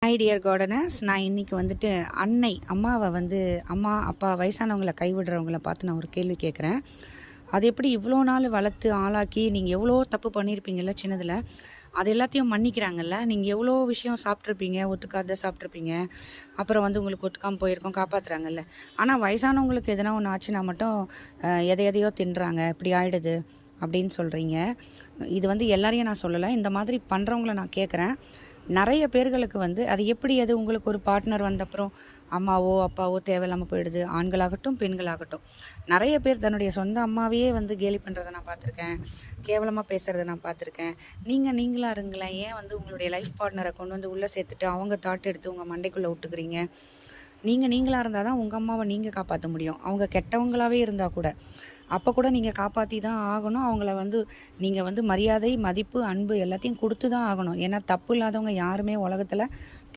High dear gardeners, நான் இன்றைக்கி வந்துட்டு அம்மாவை வந்து அம்மா அப்பா வயசானவங்களை கைவிடுறவங்கள பார்த்து நான் ஒரு கேள்வி கேட்குறேன். அது எப்படி இவ்வளோ நாள் வளர்த்து ஆளாக்கி நீங்கள் எவ்வளோ தப்பு பண்ணியிருப்பீங்கள்ல சின்னதில், அது எல்லாத்தையும் மன்னிக்கிறாங்கல்ல. நீங்கள் எவ்வளோ விஷயம் சாப்பிட்ருப்பீங்க, ஒத்துக்காத சாப்பிட்ருப்பீங்க, அப்புறம் வந்து உங்களுக்கு ஒத்துக்காமல் போயிருக்கோம், காப்பாற்றுறாங்கல்ல. ஆனால் வயசானவங்களுக்கு எதனா ஒன்று ஆச்சுன்னா மட்டும் எதை எதையோ தின்றாங்க, இப்படி ஆகிடுது அப்படின்னு சொல்கிறீங்க. இது வந்து எல்லாரையும் நான் சொல்லலை, இந்த மாதிரி பண்ணுறவங்கள நான் கேட்குறேன். நிறைய பேர்களுக்கு வந்து அது எப்படி அது உங்களுக்கு ஒரு பார்ட்னர் வந்தப்புறம் அம்மாவோ அப்பாவோ தேவையில்லாமல் போயிடுது. ஆண்களாகட்டும் பெண்களாகட்டும் நிறைய பேர் தன்னுடைய சொந்த அம்மாவையே வந்து கேலி பண்ணுறதை நான் பார்த்துருக்கேன், கேவலமாக பேசுகிறத நான் பார்த்துருக்கேன். நீங்களாக இருங்களேன், ஏன் வந்து உங்களுடைய லைஃப் பார்ட்னரை கொண்டு வந்து உள்ளே சேர்த்துட்டு அவங்க தாட் எடுத்து உங்கள் மண்டைக்குள்ளே விட்டுக்கிறீங்க? நீங்களாக இருந்தால் தான் உங்கள் அம்மாவை நீங்கள் காப்பாற்ற முடியும். அவங்க கெட்டவங்களாகவே இருந்தால் கூட அப்போ கூட நீங்கள் காப்பாற்றி தான் ஆகணும். அவங்கள வந்து நீங்கள் வந்து மரியாதை, மதிப்பு, அன்பு எல்லாத்தையும் கொடுத்து தான் ஆகணும். ஏன்னா தப்பு இல்லாதவங்க யாருமே உலகத்தில்